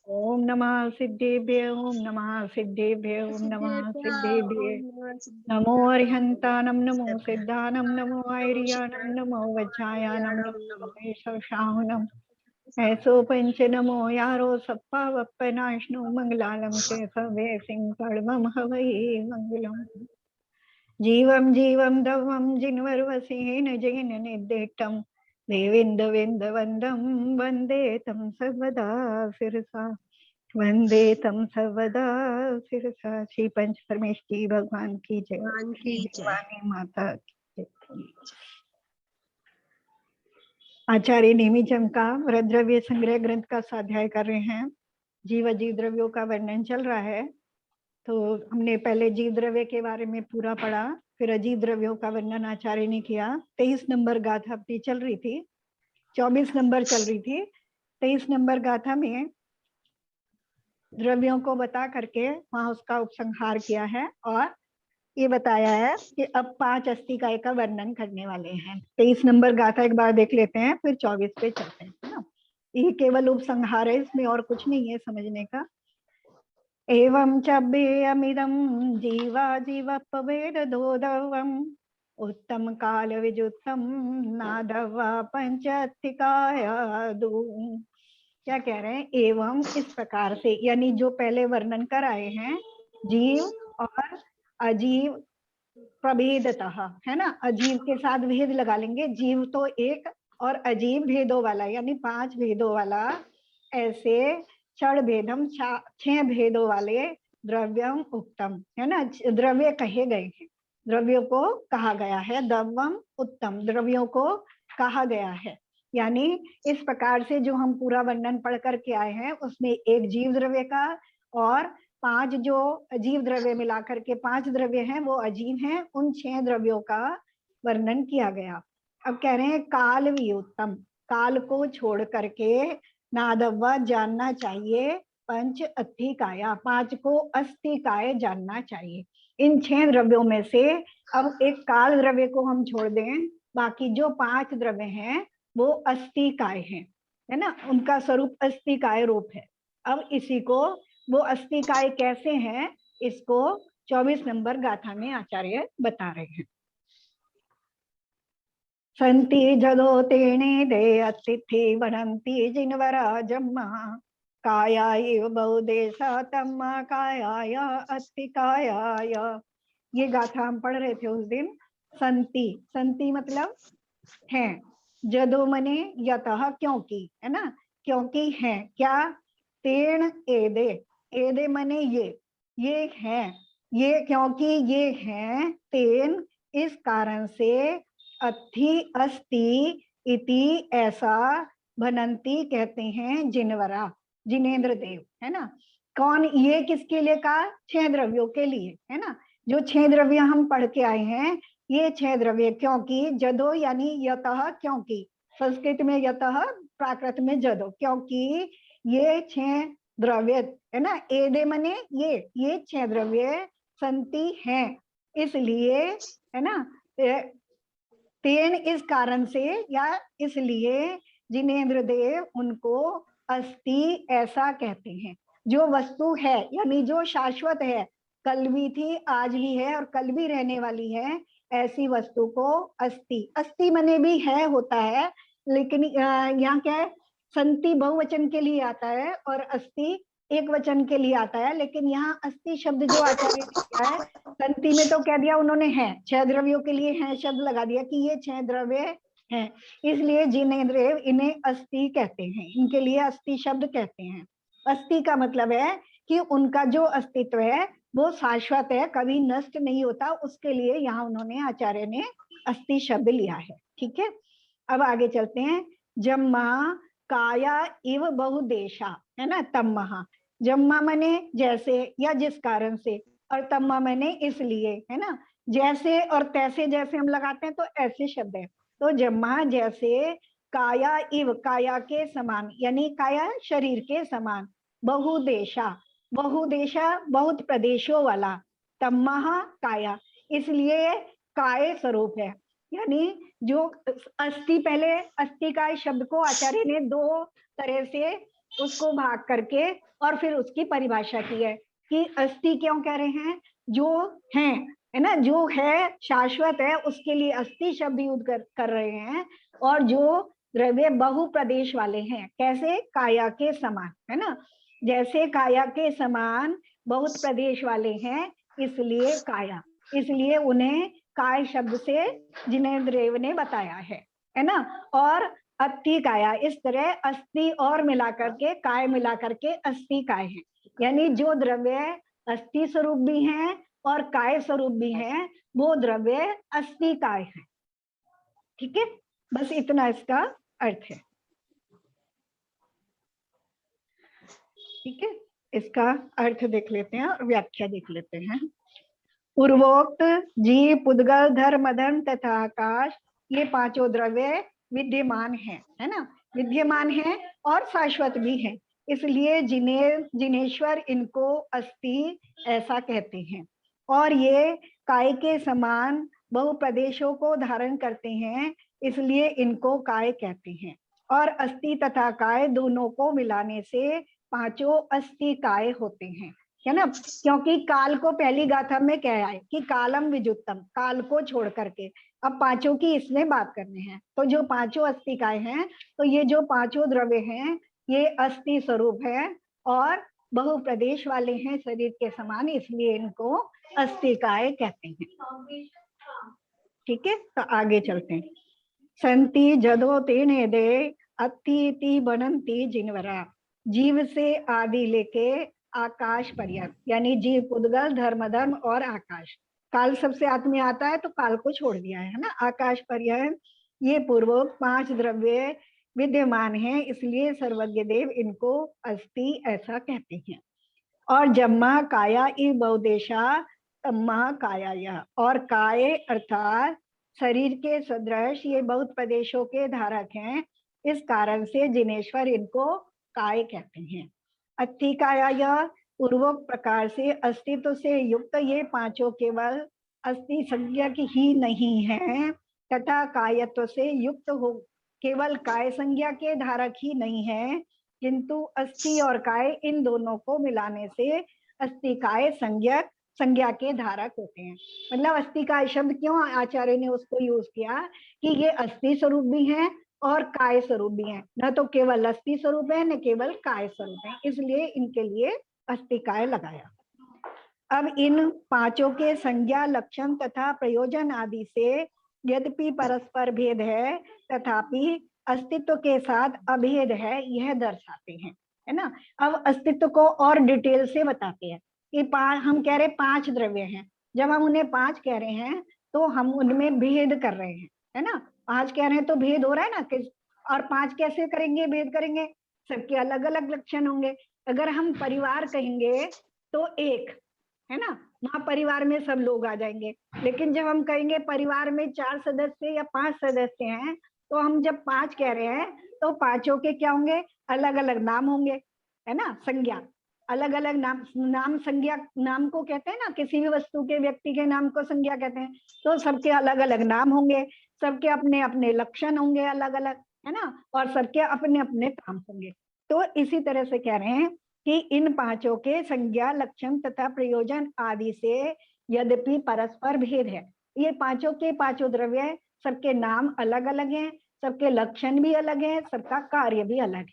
ओम नमः सिद्धेभ्य ओम नमः सिद्धेभ्य ओम नमः सिद्धेभ्य। नमो अरिहंतानम नमो सिद्धानम नमो आयर्यानम नमो वज्रायानम नमो महेशानम ऐसो पंच नमो यारो सप्पा वप्पनाश्नो मंगलालम च सवे सिंह परमं हवै मंगलम। जीवं जीवं दवं जिन्वरवसेन जैन निर्दिष्टं देवेन्दवेन्दवन्दं वन्दे तं सर्वदा शिरसा वंदे तम सर्वदा शिरसा। श्री पंच परमेश जी भगवान की जय। भगवान श्री की जय। भवानी माता की जय। आचार्य नेमिचम का वृद्रव्य संग्रह ग्रंथ का स्वाध्याय कर रहे हैं। जीव अजीव द्रव्यों का वर्णन चल रहा है। तो हमने पहले जीव द्रव्य के बारे में पूरा पढ़ा, फिर अजीव द्रव्यों का वर्णन आचार्य ने किया। 23 नंबर गाथा अपनी चल रही थी, 24 नंबर चल रही थी। 23 नंबर गाथा में द्रव्यों को बता करके वहां उसका उपसंहार किया है और ये बताया है कि अब 5 अस्थिकाय का वर्णन करने वाले हैं। 23 नंबर गाथा एक बार देख लेते हैं, फिर 24 पे चलते हैं, है ना। ये केवल उपसंहार है, इसमें और कुछ नहीं है समझने का। एवं चेयमिदं जीवा जीवपवेद दोदवम उत्तम काल विजुत्तम नादवा पंचत्थिकायादु। क्या कह रहे हैं? एवं इस प्रकार से, यानी जो पहले वर्णन कर आए हैं जीव और अजीव प्रभेदतः, है ना। अजीव के साथ भेद लगा लेंगे, जीव तो एक और अजीव भेदों वाला, यानी 5 भेदों वाला। ऐसे षड भेदम 6 भेदों वाले द्रव्यम उत्तम, है ना। द्रव्य कहे गए हैं, द्रव्यों को कहा गया है। द्रव्यम उत्तम, द्रव्यों को कहा गया है। यानी इस प्रकार से जो हम पूरा वर्णन पढ़ करके आए हैं उसमें एक जीव द्रव्य का और 5 जो अजीव द्रव्य मिलाकर के 5 द्रव्य हैं वो अजीव हैं, उन 6 द्रव्यों का वर्णन किया गया। अब कह रहे हैं काल वियुक्तम, काल को छोड़ करके नादव्वा जानना चाहिए पंच अत्थिकाया, 5 को अस्थिकाय जानना चाहिए। इन 6 द्रव्यों में से अब एक काल द्रव्य को हम छोड़ दें, बाकी जो 5 द्रव्य हैं वो अस्थिकाय हैं, है ना। उनका स्वरूप अस्थिकाय रूप है। अब इसी को, वो अस्थिकाय कैसे हैं, इसको 24 नंबर गाथा में आचार्य बता रहे हैं। संति जदो तेने दे अतिथि बनंती जिनवरा जम्मा काया एव बहुदेशा तम्मा काया अस्थिकाय। ये गाथा हम पढ़ रहे थे उस दिन। संति, संति मतलब है, जदो मने यतः क्योंकि, है ना, क्योंकि है क्या। तेण एदे, एदे मने ये है, ये क्योंकि ये है। तेन इस कारण से, अथि अस्ति इति ऐसा, भनंती कहते हैं जिनवरा, जिनेन्द्र देव, है ना। कौन, ये किसके लिए कहा? 6 द्रव्यों के लिए, है ना। जो 6 द्रव्य हम पढ़ के आए हैं, ये 6 द्रव्य, क्योंकि जदो यानी यतः क्योंकि, संस्कृत में यतः, प्राकृत में जदो, क्योंकि ये 6 द्रव्य, है ना। एदे मने ये 6 द्रव्य संति हैं, इसलिए, है ना। तेन इस कारण से या इसलिए, जिनेन्द्र देव उनको अस्ति ऐसा कहते हैं। जो वस्तु है यानी जो शाश्वत है, कल भी थी आज भी है और कल भी रहने वाली है, ऐसी वस्तु को अस्ति, अस्ति मने भी है होता है, लेकिन यहाँ क्या है, संति बहुवचन के लिए आता है और अस्ति एक वचन के लिए आता है। लेकिन यहाँ अस्ति शब्द जो आचार्य ने किया है, संति में तो कह दिया उन्होंने है, 6 द्रव्यों के लिए है शब्द लगा दिया कि ये 6 द्रव्य हैं, इसलिए जिनेन्द्र इन्हें अस्ति कहते हैं, इनके लिए अस्ति शब्द कहते हैं। अस्ति का मतलब है कि उनका जो अस्तित्व है वो शाश्वत है, कभी नष्ट नहीं होता, उसके लिए यहाँ उन्होंने, आचार्य ने अस्ति शब्द लिया है। ठीक है, अब आगे चलते हैं। जम्मा काया इव बहुदेशा, है ना। तम्मा, जम्मा मने जैसे या जिस कारण से, और तम्मा मैंने इसलिए, है ना। जैसे और तैसे जैसे हम लगाते हैं तो ऐसे शब्द है। तो जम्मा जैसे, काया इव काया के समान, यानी काया शरीर के समान, बहुदेशा, बहुदेशा बहुत प्रदेशों वाला, तम्मा काया इसलिए काय स्वरूप है। यानी जो अस्थि, पहले अस्थिकाय शब्द को आचार्य ने 2 तरह से उसको भाग करके और फिर उसकी परिभाषा की है कि अस्थि क्यों कह रहे हैं, जो है ना, जो है शाश्वत है उसके लिए अस्थि शब्द यूज कर रहे हैं। और जो द्रव्य बहुप्रदेश वाले हैं, कैसे, काया के समान, है ना, जैसे काया के समान बहुत प्रदेश वाले हैं, इसलिए काया, इसलिए उन्हें काय शब्द से जिनेंद्रदेव ने बताया है ना। और अस्थि काया, इस तरह अस्थि और मिलाकर के काय मिलाकर के अस्थि काय है, यानी जो द्रव्य अस्थि स्वरूप भी हैं और काय स्वरूप भी हैं, वो द्रव्य अस्थि काय है। ठीक है, बस इतना इसका अर्थ है। ठीक है, इसका अर्थ देख लेते हैं और व्याख्या देख लेते हैं। पूर्वोक्त जीव, पुद्गल, धर्म, अधर्म तथा आकाश, ये पांचों द्रव्य विद्यमान है ना, विद्यमान है और शाश्वत भी है, इसलिए जिनेश्वर इनको अस्थि ऐसा कहते हैं। और ये काय के समान बहुप्रदेशों को धारण करते हैं, इसलिए इनको काय कहते हैं। और अस्थि तथा काय दोनों को मिलाने से पांचों अस्थि काय होते हैं, है ना। क्योंकि काल को पहली गाथा में कहा है कि कालम विजुत्तम, काल को छोड़ करके, अब पांचों की इसमें बात करने हैं। तो जो पांचों अस्थिकाय हैं, तो ये जो पांचों द्रव्य हैं ये अस्थि स्वरूप है और बहुप्रदेश वाले हैं शरीर के समान, इसलिए इनको अस्थिकाय कहते हैं। ठीक है, तो आगे चलते हैं। संति जदो तेने दे अति बनंती जिनवरा, जीव से आदि लेके आकाश पर्यंत, यानी जीव, पुद्गल, धर्म और आकाश। काल सबसे आत्म में आता है तो काल को छोड़ दिया है ना। आकाश पर्यंत ये पूर्वोक्त पांच द्रव्य विद्यमान हैं, इसलिए सर्वज्ञ देव इनको अस्थि ऐसा कहते हैं। और जम्मा काया ई बहुदेशा तम्मा काया, और काय अर्थात शरीर के सदृश ये बहुत प्रदेशों के धारक हैं, इस कारण से जिनेश्वर इनको काय कहते हैं। अस्थि काया पूर्वोक्त प्रकार से अस्तित्व से युक्त ये पांचों केवल अस्थि संज्ञा की ही नहीं है, तथा कायत्व से युक्त हो केवल काय संज्ञा के धारक ही नहीं है, किंतु अस्थि और काय इन दोनों को मिलाने से अस्थि काय संज्ञा के धारक होते हैं। मतलब अस्थि काय शब्द क्यों आचार्य ने उसको यूज किया कि ये अस्थि स्वरूप भी हैं और काय स्वरूप भी हैं, न तो केवल अस्थि स्वरूप है न केवल काय स्वरूप है, इसलिए इनके लिए अस्थि काय लगाया। अब इन पांचों के संज्ञा, लक्षण तथा प्रयोजन आदि से यद्यपि परस्पर भेद है, तथापि अस्तित्व के साथ अभेद है, यह दर्शाते हैं, है ना। अब अस्तित्व को और डिटेल से बताते हैं कि हम कह रहे पांच द्रव्य हैं, जब हम उन्हें पांच कह रहे हैं तो हम उनमें भेद कर रहे हैं, है ना। पांच कह रहे हैं तो भेद हो रहा है ना, किस और पांच कैसे करेंगे, भेद करेंगे, सबके अलग अलग लक्षण होंगे। अगर हम परिवार कहेंगे तो एक, है ना, वहां परिवार में सब लोग आ जाएंगे। लेकिन जब हम कहेंगे परिवार में 4 सदस्य या 5 सदस्य हैं, तो हम जब 5 कह रहे हैं तो पांचों के क्या होंगे, अलग अलग नाम होंगे, है ना, संज्ञा, अलग अलग नाम संज्ञा, नाम को कहते हैं ना, किसी भी वस्तु के, व्यक्ति के नाम को संज्ञा कहते हैं। तो सबके अलग अलग नाम होंगे, सबके अपने अपने लक्षण होंगे अलग अलग, है ना, और सबके अपने अपने काम होंगे। तो इसी तरह से कह रहे हैं कि इन पांचों के संज्ञा, लक्षण तथा प्रयोजन आदि से यद्यपि परस्पर भेद है, ये पांचों के पांचों द्रव्य, सबके नाम अलग अलग हैं, सबके लक्षण भी अलग हैं, सबका कार्य भी अलग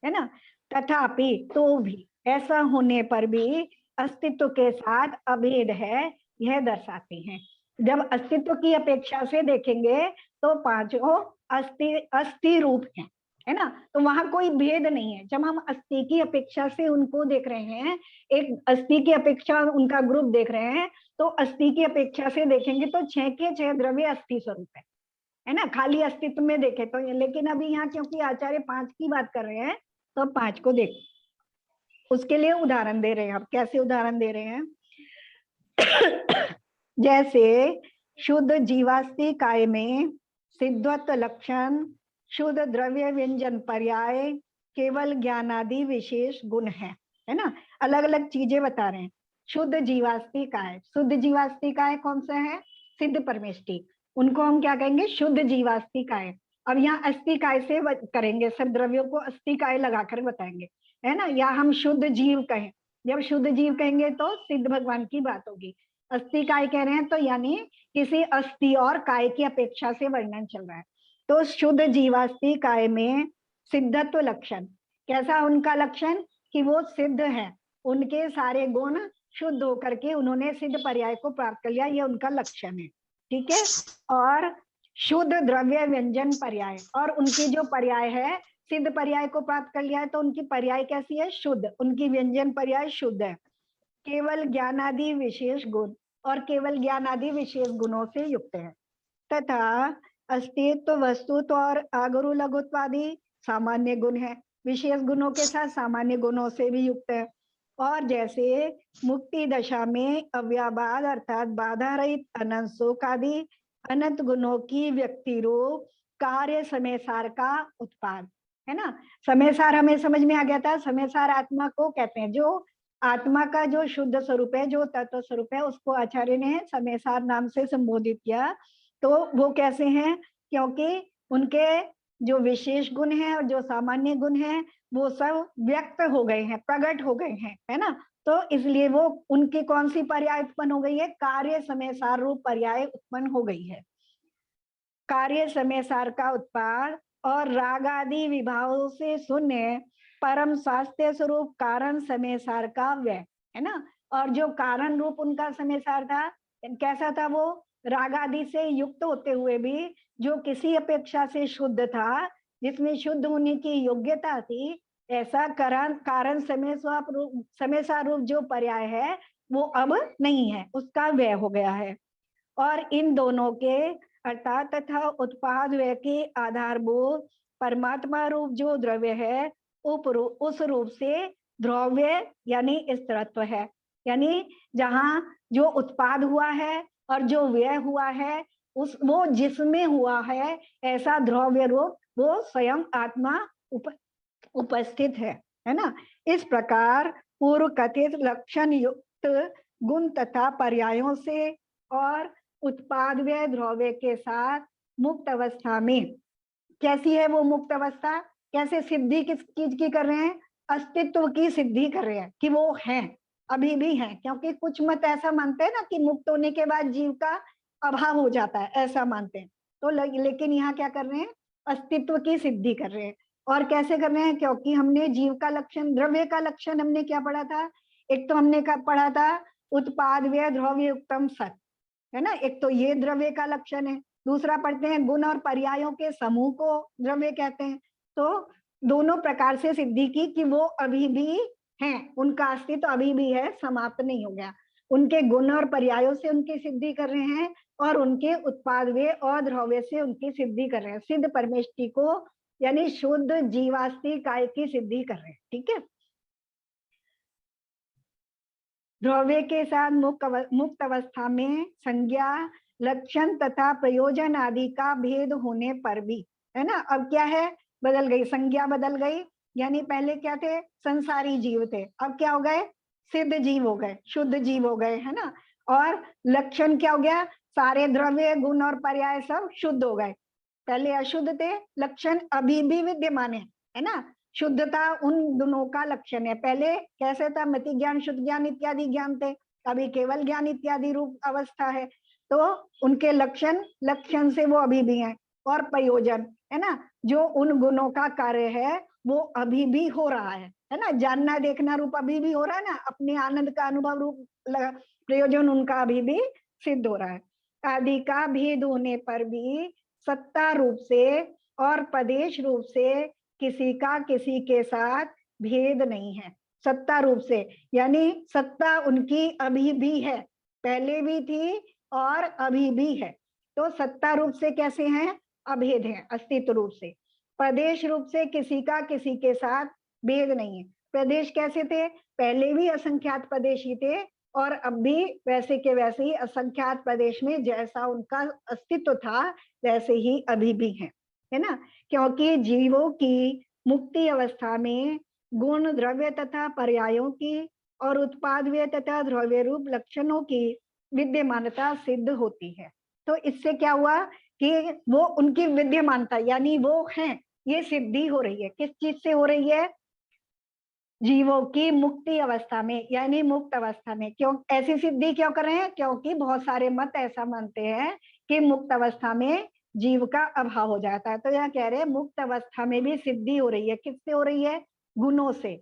है ना। तथापि तो भी, ऐसा होने पर भी अस्तित्व के साथ अभेद है, यह दर्शाते हैं। जब अस्तित्व की अपेक्षा से देखेंगे तो पांचों अस्थि रूप है ना, तो वहां कोई भेद नहीं है। जब हम अस्थि की अपेक्षा से उनको देख रहे हैं, एक अस्थि की अपेक्षा उनका ग्रुप देख रहे हैं, तो अस्थि की अपेक्षा से देखेंगे तो 6 के 6 द्रव्य अस्थि स्वरूप है ना, खाली अस्तित्व में देखे तो। लेकिन अभी यहाँ क्योंकि आचार्य 5 की बात कर रहे हैं, तो 5 को देख, उसके लिए उदाहरण दे रहे हैं। अब कैसे उदाहरण दे रहे हैं जैसे शुद्ध जीवास्ति काय में सिद्धत्व लक्षण, शुद्ध द्रव्य व्यंजन पर्याय, केवल ज्ञान आदि विशेष गुण है ना, अलग अलग चीजें बता रहे हैं। शुद्ध जीवास्ति काय, शुद्ध जीवास्ति काय कौन सा है, सिद्ध परमेष्टि, उनको हम क्या कहेंगे, शुद्ध जीवास्ति काय। अब यहाँ अस्थि काय से करेंगे, सब द्रव्यों को अस्थि काय लगाकर बताएंगे, है ना। या हम शुद्ध जीव कहें, जब शुद्ध जीव कहेंगे तो सिद्ध भगवान की बात होगी। अस्थि काय कह रहे हैं तो यानी किसी अस्थि और काय की अपेक्षा से वर्णन चल रहा है। तो शुद्ध जीवास्थि काय में सिद्धत्व लक्षण, कैसा उनका लक्षण कि वो सिद्ध है, उनके सारे गुण शुद्ध होकर के उन्होंने सिद्ध पर्याय को प्राप्त कर लिया, ये उनका लक्षण है, ठीक है। और शुद्ध द्रव्य व्यंजन पर्याय, और उनकी जो पर्याय है सिद्ध पर्याय को प्राप्त कर लिया है तो उनकी पर्याय कैसी है, शुद्ध, उनकी व्यंजन पर्याय शुद्ध है। केवल ज्ञानादि विशेष गुण, और केवल ज्ञानादि विशेष गुणों से युक्त है। तथा अस्तित्व वस्तुत्व और आगुरु लघुत्वादि सामान्य गुण है, विशेष गुणों के साथ सामान्य गुणों से भी युक्त है। और जैसे मुक्ति दशा में अव्याबाद अर्थात बाधा रहित अनंत सुख आदि अनंत गुणों की व्यक्ति रूप कार्य समय सार का उत्पाद, है ना। समय सार हमें समझ में आ गया था, समय सार आत्मा को कहते हैं, जो आत्मा का जो शुद्ध स्वरूप है, जो तत्व स्वरूप है, उसको आचार्य ने समय सार नाम से संबोधित किया। तो वो कैसे हैं, क्योंकि उनके जो विशेष गुण हैं और जो सामान्य गुण हैं वो सब व्यक्त हो गए हैं, प्रकट हो गए हैं, है ना। तो इसलिए वो उनकी कौन सी पर्याय उत्पन्न हो गई है, कार्य समय सार रूप पर्याय उत्पन्न हो गई है। कार्य समय सार का उत्पाद और राग आदि विभावों से शून्य परम स्वास्थ्य स्वरूप कारण समय सार का व्यय, है ना। और जो कारण रूप उनका समय सार था, कैसा था वो, राग आदि से युक्त होते हुए भी जो किसी अपेक्षा से शुद्ध था, जिसमें शुद्ध होने की योग्यता थी, ऐसा कारण समय सार रूप जो पर्याय है वो अब नहीं है, उसका व्यय हो गया है। और इन दोनों के अर्थात तथा उत्पाद व्यय के आधारभूत परमात्मा रूप जो द्रव्य है उस रूप से द्रव्य यानी स्थिरत्व है, यानी जहां जो उत्पाद हुआ है और जो व्यय हुआ है उस वो जिसमें हुआ है ऐसा द्रव्य रूप वो स्वयं आत्मा उपस्थित है ना। इस प्रकार पूर्व कथित लक्षण युक्त गुण तथा पर्यायों से और उत्पाद व्यय द्रव्य के साथ मुक्त अवस्था में, कैसी है वो मुक्त अवस्था, कैसे सिद्धि किस चीज की कर रहे हैं, अस्तित्व की सिद्धि कर रहे हैं कि वो हैं, अभी भी हैं। क्योंकि कुछ मत ऐसा मानते हैं ना कि मुक्त होने के बाद जीव का अभाव हो जाता है, ऐसा मानते हैं। तो लेकिन यहाँ क्या कर रहे हैं, अस्तित्व की सिद्धि कर रहे हैं। और कैसे कर रहे हैं, क्योंकि हमने जीव का लक्षण, द्रव्य का लक्षण हमने क्या पढ़ा था, एक तो हमने पढ़ा था उत्पाद व्यय द्रव्य उत्तम सत, है ना। एक तो ये द्रव्य का लक्षण है, दूसरा पढ़ते हैं गुण और पर्यायों के समूह को द्रव्य कहते हैं। तो दोनों प्रकार से सिद्धि की कि वो अभी भी हैं, उनका अस्तित्व अभी भी है, समाप्त नहीं हो गया। उनके गुण और पर्यायों से उनकी सिद्धि कर रहे हैं और उनके उत्पाद वे और द्रव्य से उनकी सिद्धि कर रहे हैं, सिद्ध परमेष्टि को यानी शुद्ध जीवास्ति काय की सिद्धि कर रहे हैं, ठीक है। द्रव्य के साथ मुक्त अवस्था में संज्ञा लक्षण तथा प्रयोजन आदि का भेद होने पर भी, है ना, अब क्या है, बदल गई, संज्ञा बदल गई। यानी पहले क्या थे, संसारी जीव थे, अब क्या हो गए, सिद्ध जीव हो गए, शुद्ध जीव हो गए, है ना। और लक्षण क्या हो गया, सारे द्रव्य गुण और पर्याय सब शुद्ध हो गए, पहले अशुद्ध थे, लक्षण अभी भी विद्यमान है ना। शुद्धता उन दोनों का लक्षण है, पहले कैसे था, मति ज्ञान शुद्ध ज्ञान इत्यादि ज्ञान थे, अभी केवल ज्ञान इत्यादि रूप अवस्था है। तो उनके लक्षण से वो अभी भी हैं। और प्रयोजन, है ना, जो उन गुणों का कार्य है वो अभी भी हो रहा है ना, जानना देखना रूप अभी भी हो रहा है ना, अपने आनंद का अनुभव रूप प्रयोजन उनका अभी भी सिद्ध हो रहा है। आदि का भेद होने पर भी सत्ता रूप से और प्रदेश रूप से किसी का किसी के साथ भेद नहीं है। सत्ता रूप से यानी सत्ता उनकी अभी भी है, पहले भी थी और अभी भी है। तो सत्ता रूप से कैसे हैं, अभेद है, अस्तित्व रूप से। प्रदेश रूप से किसी का किसी के साथ भेद नहीं है। प्रदेश कैसे थे, पहले भी असंख्यात प्रदेश ही थे और अब भी वैसे के वैसे ही असंख्यात प्रदेश में जैसा उनका अस्तित्व था वैसे ही अभी भी है ना। क्योंकि जीवों की मुक्ति अवस्था में गुण द्रव्य तथा पर्यायों की और उत्पाद व्यय तथा द्रव्य रूप लक्षणों की विद्यमानता सिद्ध होती है। तो इससे क्या हुआ कि वो उनकी विद्यमानता यानी वो हैं, ये सिद्धि हो रही है। किस चीज से हो रही है? जीवों की मुक्ति अवस्था में, यानी मुक्त अवस्था में। क्यों ऐसी सिद्धि क्यों कर रहे हैं? क्योंकि बहुत सारे मत ऐसा मानते हैं कि मुक्त अवस्था में जीव का अभाव हो जाता है। तो यह कह रहे हैं मुक्त अवस्था में भी सिद्धि हो रही है। किससे हो रही है? गुणों से,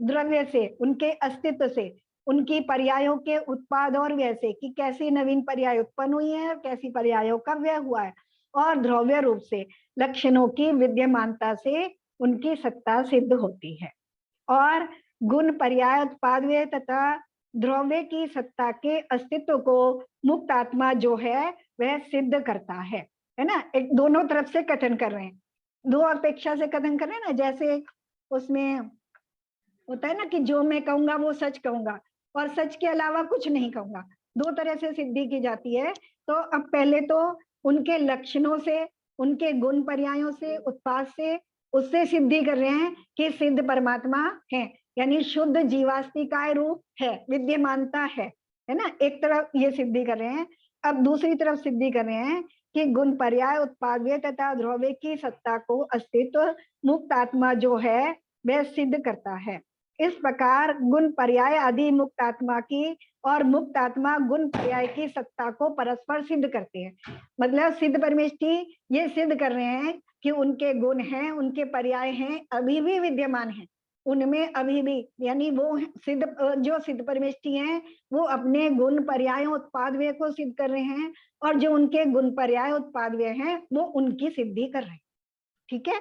द्रव्य से, उनके अस्तित्व से, उनकी पर्यायों के उत्पाद और व्यय से, कि कैसी नवीन पर्याय उत्पन्न हुई है और कैसी पर्यायों का व्यय हुआ है, और द्रव्य रूप से लक्षणों की विद्यमानता से उनकी सत्ता सिद्ध होती है। और गुण, पर्याय, उत्पाद, व्यय तथा द्रव्य की सत्ता के अस्तित्व को मुक्त आत्मा जो है वह सिद्ध करता है ना। एक दोनों तरफ से कथन कर रहे हैं, दो अपेक्षा से कथन कर रहे हैं ना। जैसे उसमें होता है ना कि जो मैं कहूंगा वो सच कहूंगा और सच के अलावा कुछ नहीं कहूंगा, दो तरह से सिद्धि की जाती है। तो अब पहले तो उनके लक्षणों से, उनके गुण पर्यायों से, उत्पाद से, उससे सिद्धि कर रहे हैं कि सिद्ध परमात्मा है, यानी शुद्ध जीवास्तिकाय रूप है, विद्यमानता है ना। एक तरफ ये सिद्धि कर रहे हैं। अब दूसरी तरफ सिद्धि कर रहे हैं कि गुण, पर्याय, उत्पाद तथा द्रव्य की सत्ता को अस्तित्व मुक्त आत्मा जो है वह सिद्ध करता है। इस प्रकार गुण, पर्याय आदि मुक्त आत्मा की और मुक्त आत्मा गुण, पर्याय की सत्ता को परस्पर सिद्ध करते हैं। मतलब सिद्ध परमेष्टि ये सिद्ध कर रहे हैं कि उनके गुण हैं, उनके पर्याय हैं, अभी भी विद्यमान हैं उनमें, अभी भी, यानी वो सिद्ध, जो सिद्ध परमेष्टि हैं वो अपने गुण, पर्याय, उत्पाद व्यय को सिद्ध कर रहे हैं, और जो उनके गुण, पर्याय, उत्पाद व्यय हैं वो उनकी सिद्धि कर रहे हैं। ठीक है,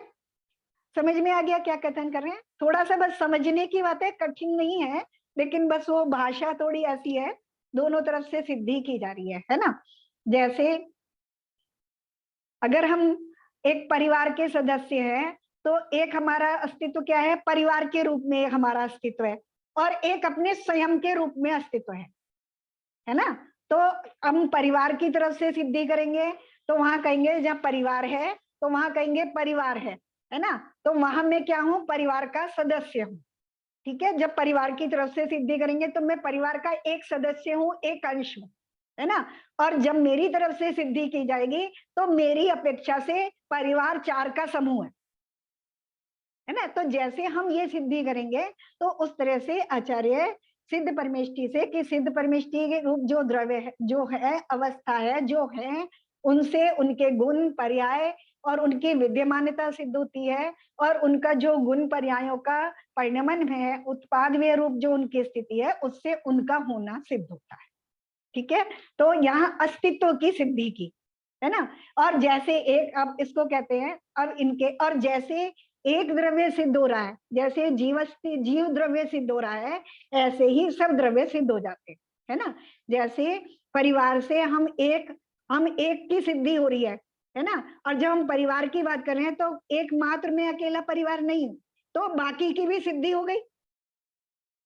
समझ में आ गया क्या कथन कर रहे हैं? थोड़ा सा बस समझने की बात है, कठिन नहीं है, लेकिन बस वो भाषा थोड़ी ऐसी है, दोनों तरफ से सिद्धि की जा रही है ना। जैसे अगर हम एक परिवार के सदस्य हैं तो एक हमारा अस्तित्व क्या है? परिवार के रूप में हमारा अस्तित्व है, और एक अपने स्वयं के रूप में अस्तित्व है ना। तो हम परिवार की तरफ से सिद्धि करेंगे तो वहां कहेंगे जहाँ परिवार है तो वहां कहेंगे परिवार है ना। तो वहां मैं क्या हूं? परिवार का सदस्य हूं। ठीक है, जब परिवार की तरफ से सिद्धि करेंगे तो मैं परिवार का एक सदस्य हूं, एक अंश हूं, है ना। और जब मेरी तरफ से सिद्धि की जाएगी तो मेरी अपेक्षा से परिवार चार का समूह है ना। तो जैसे हम ये सिद्धि करेंगे तो उस तरह से आचार्य सिद्ध परमेष्टि से, कि सिद्ध परमेष्टि के रूप जो द्रव्य है, जो है अवस्था है, जो है उनसे उनके गुण, पर्याय और उनकी विद्यमानता सिद्ध होती है, और उनका जो गुण, पर्यायों का परिणमन है, उत्पाद वे रूप जो उनकी स्थिति है, उससे उनका होना सिद्ध होता है। ठीक है, तो यहाँ अस्तित्व की सिद्धि की, है ना। और जैसे एक, अब इसको कहते हैं, अब इनके, और जैसे एक द्रव्य सिद्ध हो रहा है, जैसे जीव द्रव्य सिद्ध हो रहा है, ऐसे ही सब द्रव्य सिद्ध हो जाते हैं, है ना। जैसे परिवार से हम एक की सिद्धि हो रही है ना। और जब हम परिवार की बात कर रहे हैं तो एकमात्र में अकेला परिवार नहीं हूं, तो बाकी की भी सिद्धि हो गई,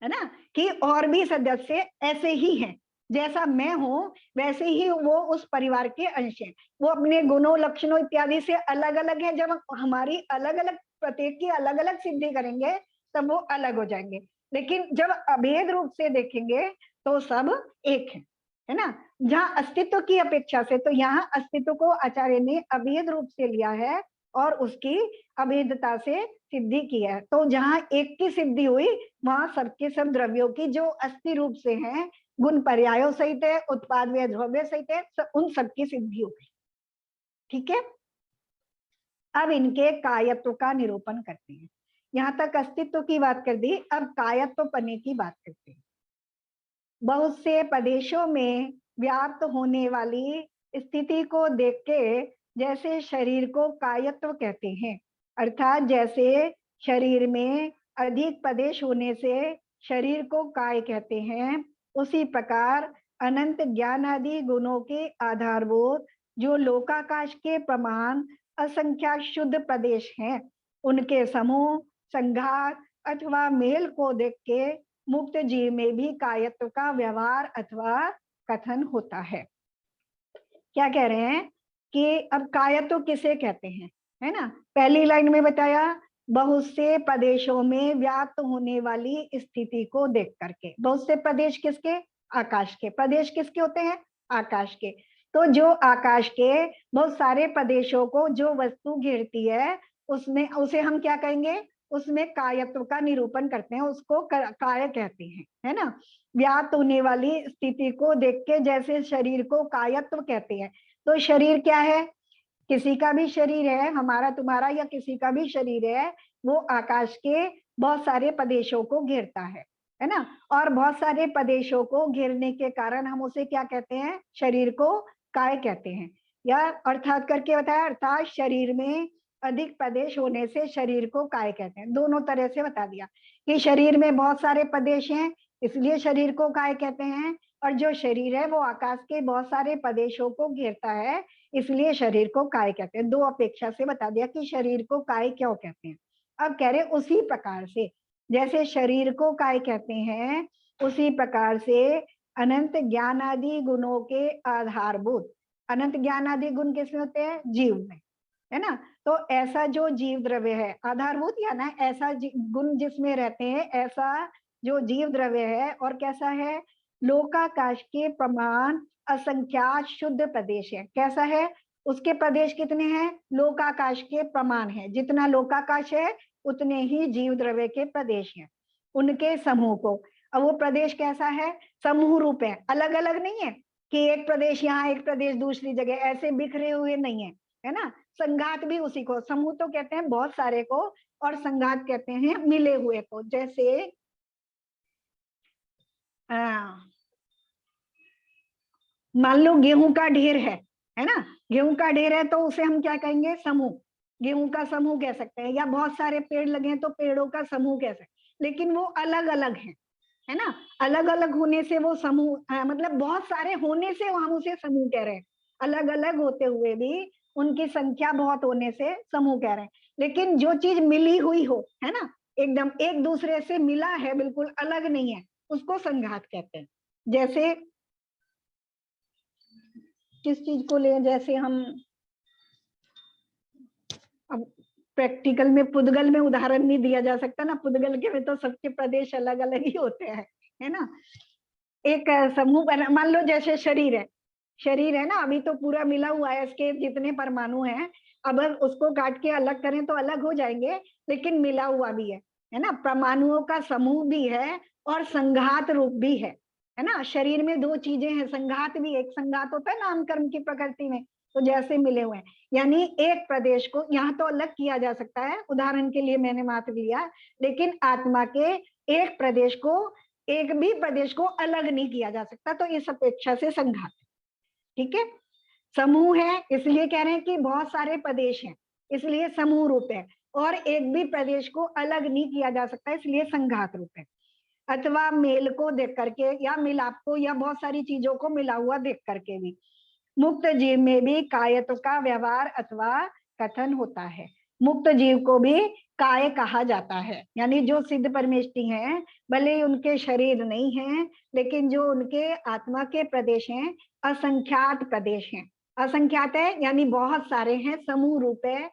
है ना, कि और भी सदस्य ऐसे ही हैं, जैसा मैं हूं वैसे ही वो उस परिवार के अंश हैं। वो अपने गुणों, लक्षणों इत्यादि से अलग अलग है। जब हमारी अलग अलग, प्रत्येक की अलग अलग सिद्धि करेंगे तब वो अलग हो जाएंगे, लेकिन जब अभेद रूप से देखेंगे तो सब एक है ना। जहाँ अस्तित्व की अपेक्षा से, तो यहाँ अस्तित्व को आचार्य ने अभेद रूप से लिया है और उसकी अभेदता से सिद्धि की है। तो जहाँ एक की सिद्धि हुई वहां सबके सब द्रव्यों की जो अस्थि रूप से हैं, गुण, पर्यायों सहित है, उत्पाद व द्रव्य सहित है, उन सबकी सिद्धि हो गई। ठीक है, अब इनके कायत्व का निरूपण करते हैं। यहाँ तक अस्तित्व की बात कर दी, अब कायत्व पने की बात करते हैं। बहुत से प्रदेशों में व्याप्त होने वाली स्थिति को देख के जैसे शरीर को कायत्व कहते हैं, अर्थात जैसे शरीर में अधिक प्रदेश होने से शरीर को काय कहते हैं, उसी प्रकार अनंत ज्ञान आदि गुणों के आधारभूत जो लोकाकाश के प्रमाण असंख्यात शुद्ध प्रदेश हैं, उनके समूह, संघात अथवा मेल को देख के मुक्त जीव में भी कायत्व का व्यवहार अथवा कथन होता है। क्या कह रहे हैं कि अब कायत्व किसे कहते हैं, है ना। पहली लाइन में बताया बहुत से प्रदेशों में व्याप्त होने वाली स्थिति को देख करके। बहुत से प्रदेश किसके? आकाश के। प्रदेश किसके होते हैं? आकाश के। तो जो आकाश के बहुत सारे प्रदेशों को जो वस्तु घेरती है उसमें उसे हम क्या कहेंगे, उसमें कायत्व का निरूपण करते हैं, उसको काय कहते हैं, है ना। व्याप्त होने वाली स्थिति को देख के जैसे शरीर को कायत्व कहते हैं, तो शरीर क्या है, किसी का भी शरीर है, हमारा तुम्हारा या किसी का भी शरीर है, वो आकाश के बहुत सारे प्रदेशों को घेरता है ना। और बहुत सारे प्रदेशों को घेरने के कारण हम उसे क्या कहते हैं, शरीर को काय कहते हैं। या अर्थात करके बताया, अर्थात शरीर में अधिक प्रदेश होने से शरीर को काय कहते हैं। दोनों तरह से बता दिया कि शरीर में बहुत सारे प्रदेश हैं इसलिए शरीर को काय कहते हैं, और जो शरीर है वो आकाश के बहुत सारे प्रदेशों को घेरता है इसलिए शरीर को काय कहते हैं। दो अपेक्षा से बता दिया कि शरीर को काय क्यों कहते हैं। अब कह रहे उसी प्रकार से जैसे शरीर को काय कहते हैं, उसी प्रकार से अनंत ज्ञान आदि गुणों के आधारभूत, अनंत ज्ञान आदि गुण किसमें होते हैं, जीव में, है ना। तो ऐसा जो जीव द्रव्य है आधारभूत, या ना ऐसा गुण जिसमें रहते हैं, ऐसा जो जीव द्रव्य है और कैसा है, लोकाकाश के प्रमाण असंख्यात शुद्ध प्रदेश है। कैसा है, उसके प्रदेश कितने हैं, लोकाकाश के प्रमाण है, जितना लोकाकाश है उतने ही जीव द्रव्य के प्रदेश हैं, उनके समूह को। अब वो प्रदेश कैसा है, समूह रूप है, अलग अलग नहीं है कि एक प्रदेश यहाँ एक प्रदेश दूसरी जगह, ऐसे बिखरे हुए नहीं है, है ना। संघात भी उसी को, समूह तो कहते हैं बहुत सारे को और संघात कहते हैं मिले हुए को। जैसे मान लो गेहूं का ढेर है ना, गेहूं का ढेर है तो उसे हम क्या कहेंगे, समूह, गेहूं का समूह कह सकते हैं। या बहुत सारे पेड़ लगे हैं तो पेड़ों का समूह कह सकते हैं, लेकिन वो अलग अलग है ना। अलग अलग होने से वो समूह, मतलब बहुत सारे होने से हम उसे समूह कह रहे हैं, अलग अलग होते हुए भी उनकी संख्या बहुत होने से समूह कह रहे हैं। लेकिन जो चीज मिली हुई हो, है ना, एकदम एक दूसरे से मिला है, बिल्कुल अलग नहीं है, उसको संघात कहते हैं। जैसे किस चीज को ले, जैसे हम अब प्रैक्टिकल में पुद्गल में उदाहरण नहीं दिया जा सकता ना, पुद्गल के में तो सबके प्रदेश अलग अलग ही होते हैं, है ना। एक समूह बना, मान लो जैसे शरीर है ना, अभी तो पूरा मिला हुआ है, इसके जितने परमाणु हैं, अब उसको काट के अलग करें तो अलग हो जाएंगे, लेकिन मिला हुआ भी है ना, परमाणुओं का समूह भी है और संघात रूप भी है ना। शरीर में दो चीजें हैं, संघात भी, एक संघात होता है नाम कर्म की प्रकृति में, तो जैसे मिले हुए हैं, यानी एक प्रदेश को यहाँ तो अलग किया जा सकता है, उदाहरण के लिए मैंने मात्र लिया, लेकिन आत्मा के एक प्रदेश को, एक भी प्रदेश को अलग नहीं किया जा सकता, तो इस अपेक्षा से संघात, ठीक है। समूह है इसलिए कह रहे हैं कि बहुत सारे प्रदेश हैं इसलिए समूह रूप है, और एक भी प्रदेश को अलग नहीं किया जा सकता इसलिए संघात रूप है। अथवा मेल को देख करके या मिलाप को या बहुत सारी चीजों को मिला हुआ देख करके भी मुक्त जीव में भी कायत्व का व्यवहार अथवा कथन होता है। मुक्त जीव को भी काय कहा जाता है, यानी जो सिद्ध परमेष्टि हैं, भले ही उनके शरीर नहीं हैं, लेकिन जो उनके आत्मा के प्रदेश हैं, असंख्यात प्रदेश हैं। असंख्यात है यानी बहुत सारे हैं, समूह रूप है,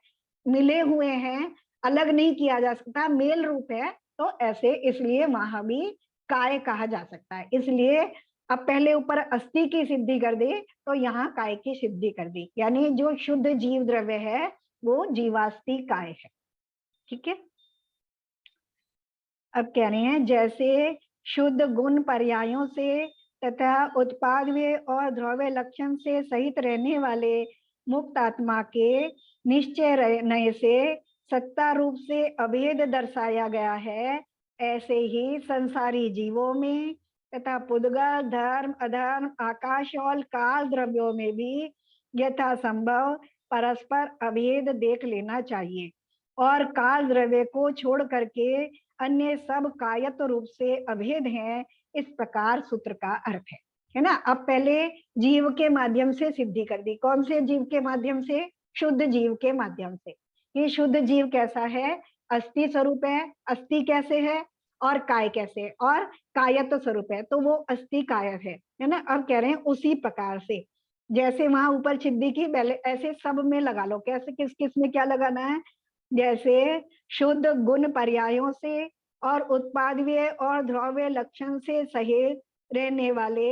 मिले हुए हैं, अलग नहीं किया जा सकता, मेल रूप है, तो ऐसे इसलिए वहां भी काय कहा जा सकता है। इसलिए अब पहले ऊपर अस्थि की सिद्धि कर दी तो यहाँ काय की सिद्धि कर दी, यानी जो शुद्ध जीव द्रव्य है वो जीवास्थि काय है, ठीक है। अब कह रहे हैं जैसे शुद्ध गुण पर्यायों से तथा उत्पादव्य और द्रव्य लक्षण से सहित रहने वाले मुक्त आत्मा के निश्चय रहने से सत्ता रूप से अभेद दर्शाया गया है, ऐसे ही संसारी जीवों में तथा पुद्गल धर्म अधर्म आकाश और काल द्रव्यों में भी यथासंभव परस्पर अभेद देख लेना चाहिए, और काल द्रव्य को छोड़ करके अन्य सब कायत्व रूप से अभेद हैं, इस प्रकार सूत्र का अर्थ है ना। अब पहले जीव के माध्यम से सिद्धि कर दी, कौन से जीव के माध्यम से, शुद्ध जीव के माध्यम से, कि शुद्ध जीव कैसा है, अस्थि स्वरूप है, अस्थि कैसे है और काय कैसे, और कायत्व स्वरूप है, तो वो अस्थि कायत है ना। अब कह रहे हैं उसी प्रकार से जैसे वहां ऊपर सिद्धि की, पहले ऐसे सब में लगा लो, कैसे किस किस में क्या लगाना है, जैसे शुद्ध गुण पर्यायों से और उत्पादव्य और द्रव्य लक्षण से सहित रहने वाले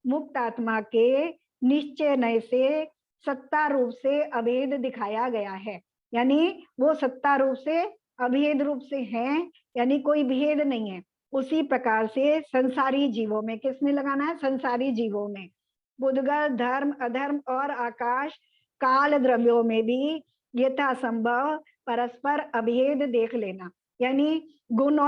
मुक्त आत्मा के निश्चय नय से सत्ता रूप से अभेद दिखाया गया है, यानी वो सत्ता रूप से अभेद रूप से हैं, यानी कोई भेद नहीं है। उसी प्रकार से संसारी जीवों में, किसमें लगाना है? संसारी जीवों में। बुद्धगल, धर्म, अधर्म और आकाश काल द्रव्यों में भी यथासंभव परस्पर अभेद देख लेना, यानी गुण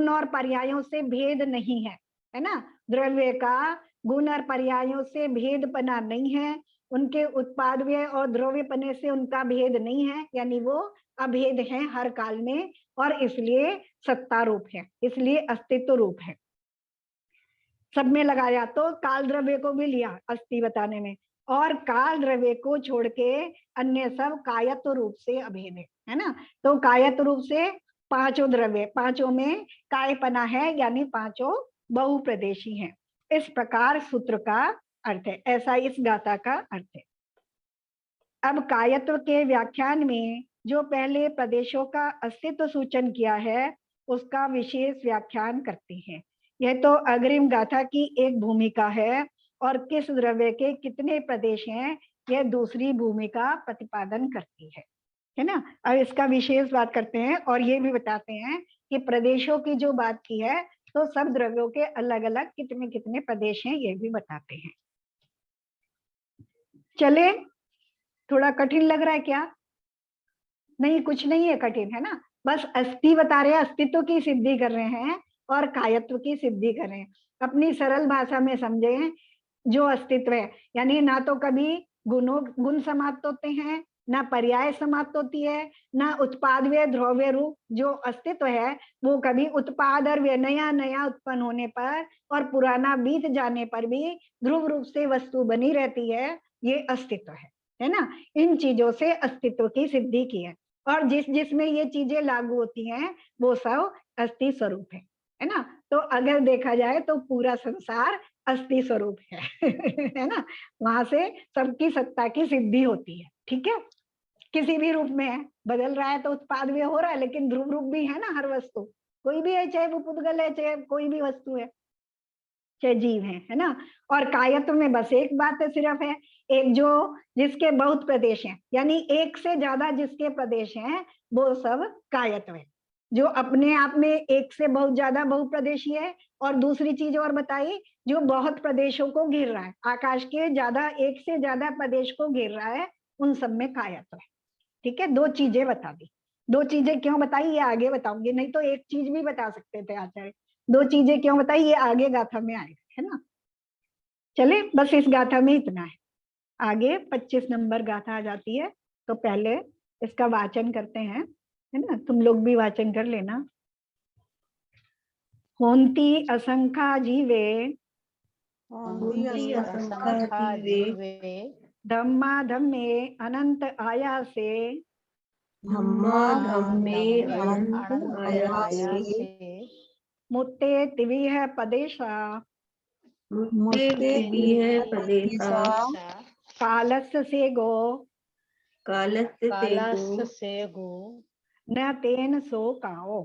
और पर्यायों से भेद नहीं है, है ना। द्रव्य का गुण और पर्यायों से भेदपना नहीं है, उनके उत्पादव्य और द्रव्यपने से उनका भेद नहीं है, यानी वो अभेद है हर काल में, और इसलिए सत्ता रूप है, इसलिए अस्तित्व रूप है। सब में लगाया तो काल द्रव्य को भी लिया अस्थि बताने में, और काल द्रव्य को छोड़ के अन्य सब कायत्व रूप से अभेद है ना। तो कायत्व रूप से पांचों द्रव्य, पांचों में कायपना है, यानी पांचों बहुप्रदेशी हैं। इस प्रकार सूत्र का अर्थ है, ऐसा इस गाथा का अर्थ है। अब कायत्व के व्याख्यान में जो पहले प्रदेशों का अस्तित्व सूचन किया है, उसका विशेष व्याख्यान करते हैं। यह तो अग्रिम गाथा की एक भूमिका है, और किस द्रव्य के कितने प्रदेश हैं, यह दूसरी भूमिका प्रतिपादन करती है ना। अब इसका विशेष बात करते हैं, और ये भी बताते हैं कि प्रदेशों की जो बात की है, तो सब द्रव्यों के अलग अलग कितने कितने प्रदेश हैं, ये भी बताते हैं। चले, थोड़ा कठिन लग रहा है क्या? नहीं, कुछ नहीं है कठिन, है ना। बस अस्थि बता रहे हैं, अस्तित्व की सिद्धि कर रहे हैं और कायत्व की सिद्धि कर रहे हैं। अपनी सरल भाषा में समझें, जो अस्तित्व है, यानी ना तो कभी गुण समाप्त होते हैं, ना पर्याय समाप्त होती है, ना उत्पाद व ध्रुव्य रूप। जो अस्तित्व है वो कभी उत्पाद और वे नया नया उत्पन्न होने पर और पुराना बीत जाने पर भी ध्रुव रूप से वस्तु बनी रहती है, ये अस्तित्व है ना। इन चीजों से अस्तित्व की सिद्धि की है, और जिसमें ये चीजें लागू होती हैं वो सब अस्थि स्वरूप है ना। तो अगर देखा जाए तो पूरा संसार अस्थि स्वरूप है ना। वहां से सबकी सत्ता की सिद्धि होती है, ठीक है। किसी भी रूप में है, बदल रहा है तो उत्पाद भी हो रहा है, लेकिन ध्रुव रूप भी है ना हर वस्तु, कोई भी है, चाहे वो पुद्गल है, चाहे कोई भी वस्तु है, चाहे जीव है ना। और कायत्व में बस एक बात है, सिर्फ है एक, जो जिसके बहुत प्रदेश हैं, यानी एक से ज्यादा जिसके प्रदेश हैं, वो सब कायत्व है। जो अपने आप में एक से बहुत ज्यादा बहुप्रदेशी है, और दूसरी चीज और बताई, जो बहुत प्रदेशों को घेर रहा है, आकाश के ज्यादा, एक से ज्यादा प्रदेश को घेर रहा है, उन सब में कायत्व है। ठीक है, दो चीजें बता दी। दो चीजें क्यों बताई ये आगे बताऊंगी, नहीं तो एक चीज भी बता सकते थे आचार्य। दो चीजें क्यों बताई ये आगे गाथा में आएगा, है ना। चले, बस इस गाथा में इतना है। आगे 25 नंबर गाथा आ जाती है, तो पहले इसका वाचन करते हैं, है ना। तुम लोग भी वाचन कर लेना। होंती असंख्या जीवे, धम्मा धम्मे अनंत आयासे, मुत्ते तिविह पदेशा, कालस्य से गो, न तेन सो काओ,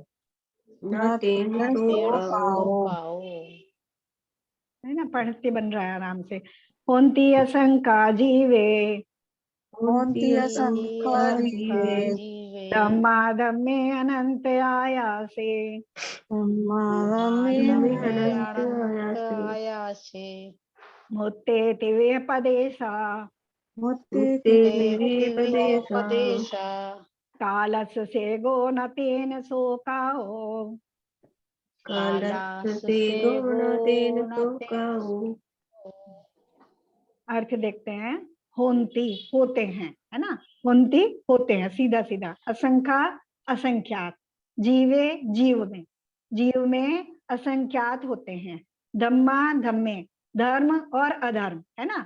है ना। पढ़ते बन रहा है आराम से। होंती असंख्या जीवे, धम्मा धम्मे अनंत आयासे, मुत्ते तिवे पदेशा, कालस्य से गो न तेन सो काओ। अर्थ देखते हैं। होंती होते हैं, है ना। होंती होते हैं, सीधा सीधा। असंख्या असंख्यात, जीवे जीव में असंख्यात होते हैं। धम्मा धम्मे, धर्म और अधर्म, है ना।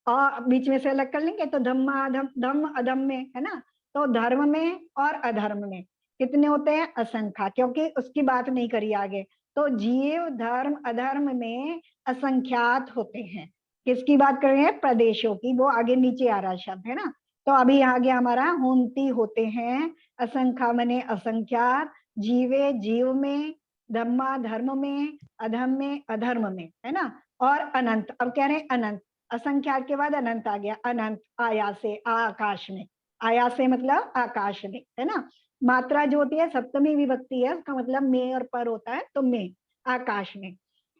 और बीच में से अलग कर लेंगे तो धम्मा अधम, धम्म अधम में, है ना। तो धर्म में और अधर्म में कितने होते हैं? असंख्या, क्योंकि उसकी बात नहीं करी आगे। तो जीव धर्म अधर्म में असंख्यात होते हैं। किसकी बात कर रहे हैं? प्रदेशों की, वो आगे नीचे आ रहा शब्द, है ना। तो अभी आ गया हमारा होंती होते हैं, असंख्या मने असंख्यात, जीवे जीव में, धम्मा धर्म में, अधम में अधर्म में, है ना। और अनंत, अब कह रहे हैं अनंत, असंख्यात के बाद अनंत आ गया, अनंत आया से, आकाश में, आया से मतलब आकाश में, है ना। मात्रा जो होती है सप्तमी विभक्ति है, उसका मतलब में और पर होता है, तो में, आकाश में।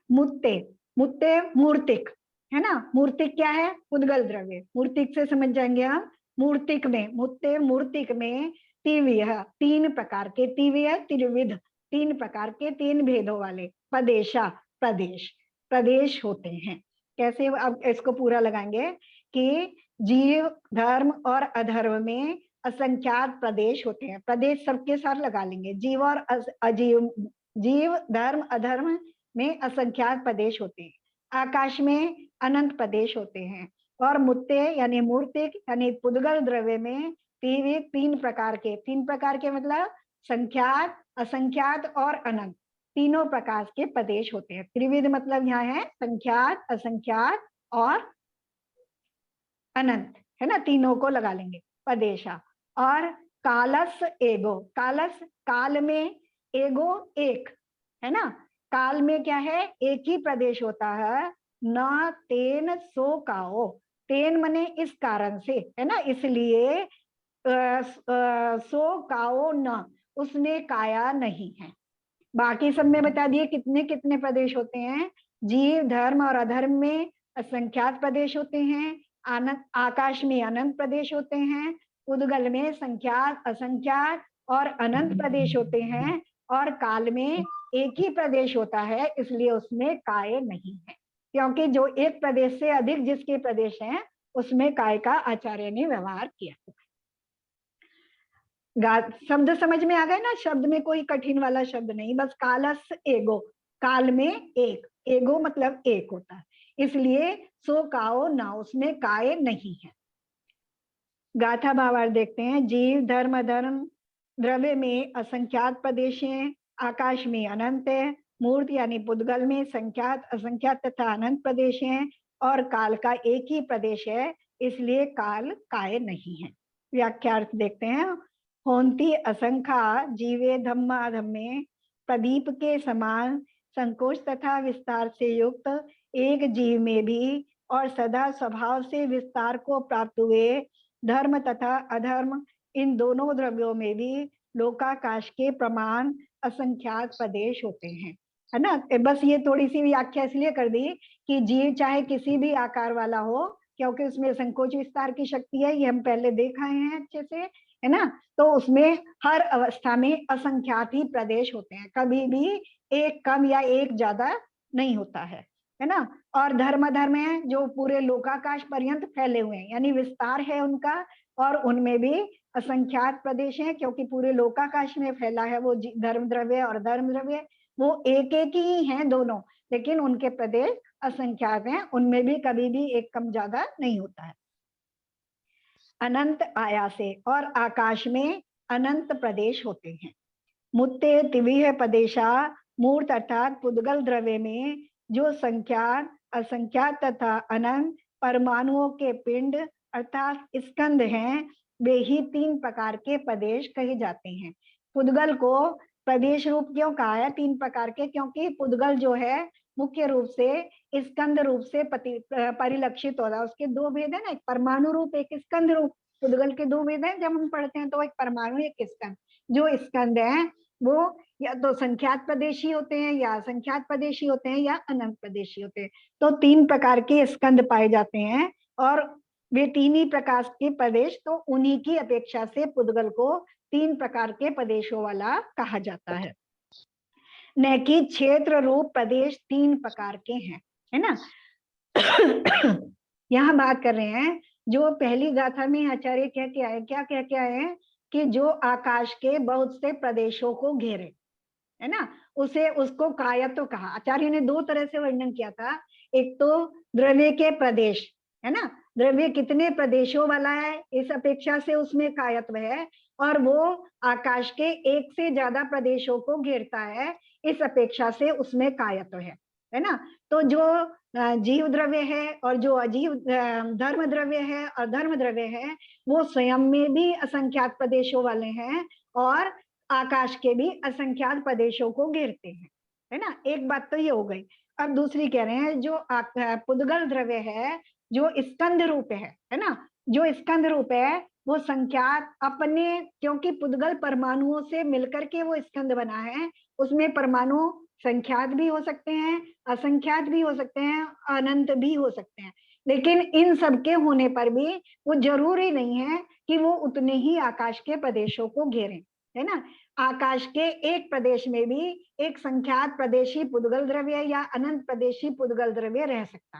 मुत्ते, मुत्ते मूर्तिक, है ना। मूर्तिक क्या है, उद्गल द्रव्य, मूर्तिक से समझ जाएंगे हम। मूर्तिक में, मुत्ते मूर्तिक में तीव्य, तीन प्रकार के, तीव्य त्रिविध, तीन प्रकार के, तीन भेदों वाले, पदेशा प्रदेश, प्रदेश होते हैं। कैसे, अब इसको पूरा लगाएंगे कि जीव धर्म और अधर्म में असंख्यात प्रदेश होते हैं। प्रदेश सबके साथ लगा लेंगे, जीव और अजीव, जीव धर्म अधर्म में असंख्यात प्रदेश होते हैं। आकाश में अनंत प्रदेश होते हैं। और मुत्ते यानी मूर्तिक यानी पुद्गल द्रव्य में तीन प्रकार के, तीन प्रकार के मतलब संख्यात, असंख्यात और अनंत, तीनों प्रकार के प्रदेश होते हैं। त्रिविध मतलब यहाँ है संख्यात, असंख्यात और अनंत, है ना, तीनों को लगा लेंगे, प्रदेशा। और कालस एगो, कालस काल में, एगो एक, है ना। काल में क्या है, एक ही प्रदेश होता है, न तेन सो काओ, तेन मने इस कारण से, है ना, इसलिए सो काओ न, उसने काया नहीं है। बाकी सब में बता दिए कितने कितने प्रदेश होते हैं। जीव धर्म और अधर्म में असंख्यात प्रदेश होते हैं, आनंद आकाश में अनंत प्रदेश होते हैं, उद्गल में संख्यात असंख्यात और अनंत प्रदेश होते हैं, और काल में एक ही प्रदेश होता है, इसलिए उसमें काय नहीं है, क्योंकि जो एक प्रदेश से अधिक जिसके प्रदेश हैं उसमें काय का आचार्य ने व्यवहार किया। शब्द समझ में आ गए ना, शब्द में कोई कठिन वाला शब्द नहीं, बस कालस एगो, काल में एक, एगो मतलब एक होता है, इसलिए सो काओ ना, उसमें काय नहीं है। गाथा भावार्थ देखते हैं। जीव धर्म अधर्म द्रव्य में असंख्यात प्रदेश हैं, आकाश में अनंत है, मूर्त यानी पुद्गल में संख्यात असंख्यात तथा अनंत प्रदेश हैं, और काल का एक ही प्रदेश है, इसलिए काल काय नहीं है। व्याख्यार्थ देखते हैं। होंती असंख्या जीवे धम्माधम्मे, प्रदीप के समान संकोच तथा विस्तार से युक्त एक जीव में भी और सदा स्वभाव से विस्तार को प्राप्त हुए धर्म तथा अधर्म, इन दोनों द्रव्यों में भी लोकाकाश के प्रमाण असंख्यात प्रदेश होते हैं, है ना। बस ये थोड़ी सी व्याख्या इसलिए कर दी कि जीव चाहे किसी भी आकार वाला हो, क्योंकि उसमें संकोच विस्तार की शक्ति है, ये हम पहले देख आए हैं अच्छे से, है ना। तो उसमें हर अवस्था में असंख्यात ही प्रदेश होते हैं, कभी भी एक कम या एक ज्यादा नहीं होता है ना। और धर्म धर्म है जो पूरे लोकाकाश पर्यंत फैले हुए हैं, यानी विस्तार है उनका, और उनमें भी असंख्यात प्रदेश हैं, क्योंकि पूरे लोकाकाश में फैला है वो धर्म द्रव्य और धर्म द्रव्य, वो एक एक ही हैं दोनों, लेकिन उनके प्रदेश असंख्यात हैं, उनमें भी कभी भी एक कम ज्यादा नहीं होता है। अनंत आयासे, और आकाश में अनंत प्रदेश होते हैं। मुत्ते तिविह प्रदेशा, मूर्त अर्थात पुद्गल द्रव्य में जो संख्यात असंख्यात तथा अनंत परमाणुओं के पिंड अर्थात स्कंद हैं, वे ही तीन प्रकार के प्रदेश कहे जाते हैं। पुद्गल को प्रदेश रूप क्यों कहा है तीन प्रकार के, क्योंकि पुद्गल जो है मुख्य रूप से स्कंद रूप से परिलक्षित होता है। उसके दो भेद है ना, एक परमाणु रूप एक स्कंद रूप। पुद्गल के दो भेद हैं, जब हम पढ़ते हैं तो एक परमाणु एक स्कंद। जो स्कंद है वो या तो संख्यात प्रदेशी होते हैं, या असंख्यात प्रदेशी होते हैं, या अनंत प्रदेशी होते हैं। तो तीन प्रकार के स्कंद पाए जाते हैं, और वे तीन ही प्रकार के प्रदेश, तो उन्हीं की अपेक्षा से पुद्गल को तीन प्रकार के प्रदेशों वाला कहा जाता है। न कि क्षेत्र रूप प्रदेश तीन प्रकार के हैं, है ना। यहाँ बात कर रहे हैं, जो पहली गाथा में आचार्य क्या क्या है, क्या क्या क्या है कि जो आकाश के बहुत से प्रदेशों को घेरे, है ना, उसे उसको कायत्व कहा। आचार्य ने दो तरह से वर्णन किया था, एक तो द्रव्य के प्रदेश, है ना, द्रव्य कितने प्रदेशों वाला है इस अपेक्षा से उसमें कायत्व है, और वो आकाश के एक से ज्यादा प्रदेशों को घेरता है इस अपेक्षा से उसमें कायत्व है ना। तो जो जीव द्रव्य है और जो अजीव धर्म द्रव्य है और धर्म द्रव्य है, वो स्वयं में भी असंख्यात प्रदेशों वाले हैं, और आकाश के भी असंख्यात प्रदेशों को घेरते हैं, है ना। एक बात तो ये हो गई। अब दूसरी कह रहे हैं, जो पुद्गल द्रव्य है जो स्कंद रूप है ना, जो स्कंद रूप है वो संख्यात अपने, क्योंकि पुद्गल परमाणुओं से मिलकर के वो स्कंद बना है, उसमें परमाणु संख्यात भी हो सकते हैं, असंख्यात भी हो सकते हैं, अनंत भी हो सकते हैं। लेकिन इन सब के होने पर भी वो जरूरी नहीं है कि वो उतने ही आकाश के प्रदेशों को घेरें, है ना। आकाश के एक प्रदेश में भी एक संख्यात प्रदेशी पुद्गल द्रव्य या अनंत प्रदेशी पुद्गल द्रव्य रह सकता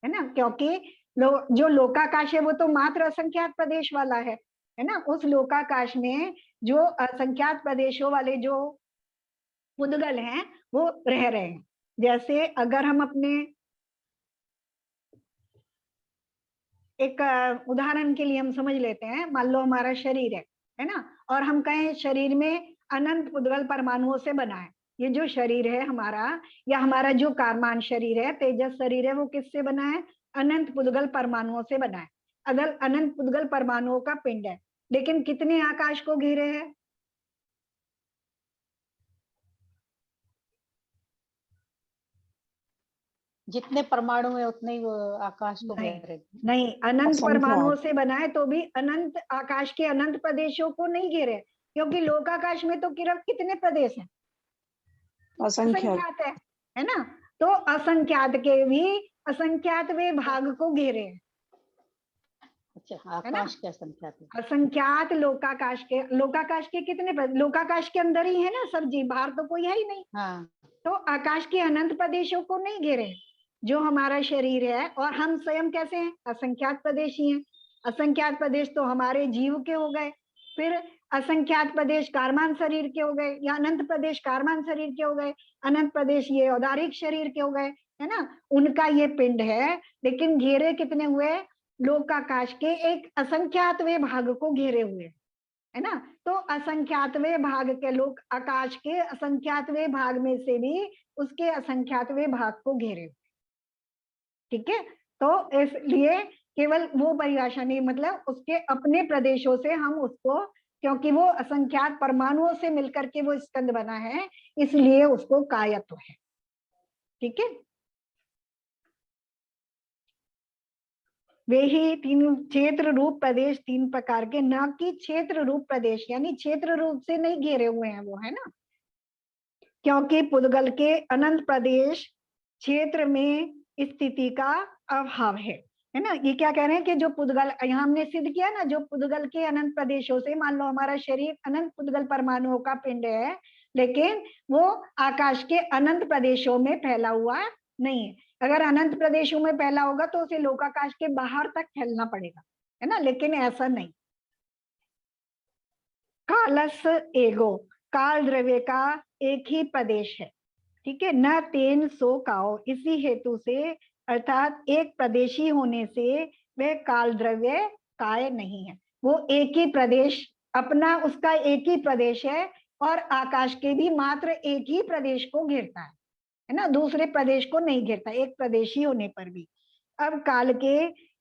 है ना, क्योंकि जो लोकाकाश है वो तो मात्र असंख्यात प्रदेश वाला है ना। उस लोकाकाश में जो असंख्यात प्रदेशों वाले जो पुद्गल हैं वो रह रहे हैं। जैसे अगर हम अपने एक उदाहरण के लिए हम समझ लेते हैं, मान लो हमारा शरीर है ना, और हम कहें शरीर में अनंत पुद्गल परमाणुओं से बना है। ये जो शरीर है हमारा, या हमारा जो कारमान शरीर है, तेजस शरीर है, वो किससे बना है? अनंत पुद्गल परमाणुओं से बना है। अगर अनंत पुद्गल परमाणुओं का पिंड है, लेकिन कितने आकाश को घेरे है? जितने परमाणु है उतने ही वो आकाश को नहीं, घेरे। नहीं, अनंत परमाणुओं असंख्यात। से बना है तो भी अनंत आकाश के अनंत प्रदेशों को नहीं घेरे, क्योंकि लोकाकाश में तो केवल कितने प्रदेश हैं? असंख्यात। असंख्यात है ना। तो असंख्यात के भी असंख्यात वे भाग को घेरे हैं, अच्छा, है ना। आकाश के असंख्यात है। असंख्यात लोकाकाश के कितने लोकाकाश के अंदर ही है ना सब जी, बाहर तो कोई है ही नहीं। हाँ। तो आकाश के अनंत प्रदेशों को नहीं घेरे जो हमारा शरीर है, और हम स्वयं कैसे हैं? असंख्यात प्रदेशी हैं। असंख्यात प्रदेश तो हमारे जीव के हो गए, फिर असंख्यात प्रदेश कारमान शरीर के हो गए, या अनंत प्रदेश कारमान शरीर के हो गए, अनंत प्रदेश ये औदारिक शरीर के हो गए, है ना। उनका ये पिंड है, लेकिन घेरे कितने हुए? लोकाकाश के एक असंख्यातवें भाग को घेरे हुए, है ना। तो असंख्यातवें भाग के लोक आकाश के असंख्यातवें भाग में से भी उसके असंख्यातवें भाग को घेरे, ठीक है। तो इसलिए केवल वो परिभाषा नहीं, मतलब उसके अपने प्रदेशों से हम उसको, क्योंकि वो असंख्यात परमाणुओं से मिलकर के वो स्कंद बना है, इसलिए उसको कायत्व है, ठीक है। वे ही तीन क्षेत्र रूप प्रदेश, तीन प्रकार के, न कि क्षेत्र रूप प्रदेश, यानी क्षेत्र रूप से नहीं घेरे हुए हैं वो, है ना। क्योंकि पुद्गल के अनंत प्रदेश क्षेत्र में स्थिति का अभाव है ना। ये क्या कह रहे हैं कि जो पुद्गल, यहाँ हमने सिद्ध किया ना, जो पुद्गल के अनंत प्रदेशों से, मान लो हमारा शरीर अनंत पुद्गल परमाणुओं का पिंड है, लेकिन वो आकाश के अनंत प्रदेशों में फैला हुआ नहीं है। अगर अनंत प्रदेशों में फैला होगा तो उसे लोकाकाश के बाहर तक फैलना पड़ेगा, है ना, लेकिन ऐसा नहीं। कालस एगो, काल द्रव्य का एक ही प्रदेश है, ठीक है। न तेन सो काओ, इसी हेतु से, अर्थात एक प्रदेशी होने से वह काल द्रव्य काय नहीं है। वो एक ही प्रदेश, अपना उसका एक ही प्रदेश है, और आकाश के भी मात्र एक ही प्रदेश को घेरता है ना, दूसरे प्रदेश को नहीं घेरता, एक प्रदेशी होने पर भी। अब काल के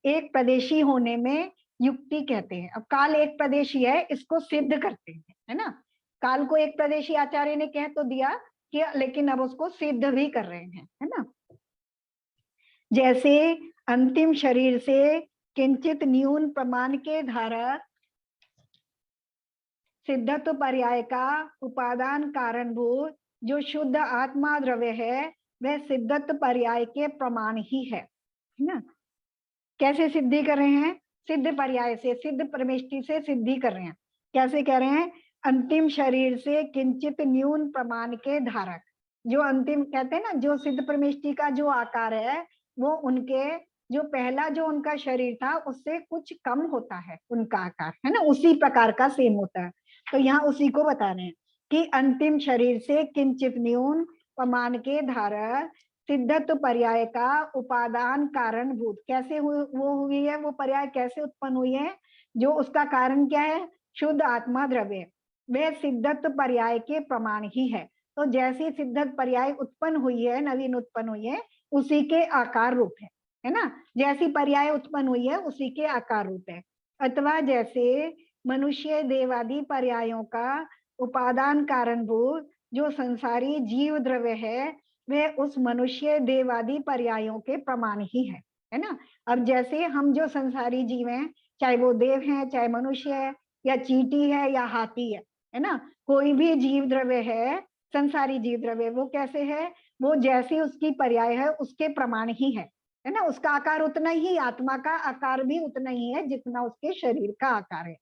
एक प्रदेशी होने में युक्ति कहते हैं। अब काल एक प्रदेशी है, इसको सिद्ध करते हैं, है ना। काल को एक प्रदेशी आचार्य ने कह तो दिया कि, लेकिन अब उसको सिद्ध भी कर रहे हैं, है ना। जैसे अंतिम शरीर से किंचित न्यून प्रमाण के धारा सिद्धत्व पर्याय का उपादान कारणभूत जो शुद्ध आत्मा द्रव्य है, वह सिद्धत्व पर्याय के प्रमाण ही है ना। कैसे सिद्धि कर रहे हैं? सिद्ध पर्याय से, सिद्ध परमेष्टि से सिद्धि कर रहे हैं। कैसे कह रहे हैं? अंतिम शरीर से किंचित न्यून प्रमाण के धारक, जो अंतिम कहते हैं ना, जो सिद्ध परमेष्टि का जो आकार है, वो उनके जो पहला जो उनका शरीर था उससे कुछ कम होता है उनका आकार, है ना, उसी प्रकार का सेम होता है। तो यहाँ उसी को बता रहे हैं कि अंतिम शरीर से किंचित न्यून प्रमाण के धारक सिद्धत्व पर्याय का उपादान कारणभूत, कैसे वो हुई है, वो पर्याय कैसे उत्पन्न हुई है? जो उसका कारण क्या है? शुद्ध आत्मा द्रव्य, वे सिद्धत्व पर्याय के प्रमाण ही है। तो जैसी सिद्धत्व पर्याय उत्पन्न हुई है, नवीन उत्पन्न हुई है, उसी के आकार रूप है ना। जैसी पर्याय उत्पन्न हुई है उसी के आकार रूप है। अथवा जैसे मनुष्य देवादि पर्यायों का उपादान कारणभूत जो संसारी जीव द्रव्य है, वे उस मनुष्य देवादि पर्यायों के प्रमाण ही है। है ना। अब जैसे हम जो संसारी जीव हैं, चाहे वो देव हैं, चाहे मनुष्य है, या चींटी है, या हाथी है ना, कोई भी जीव द्रव्य है, संसारी जीव द्रव्य, वो कैसे है, वो जैसी उसकी पर्याय है उसके प्रमाण ही है ना। उसका आकार उतना ही, आत्मा का आकार भी उतना ही है जितना उसके शरीर का आकार है।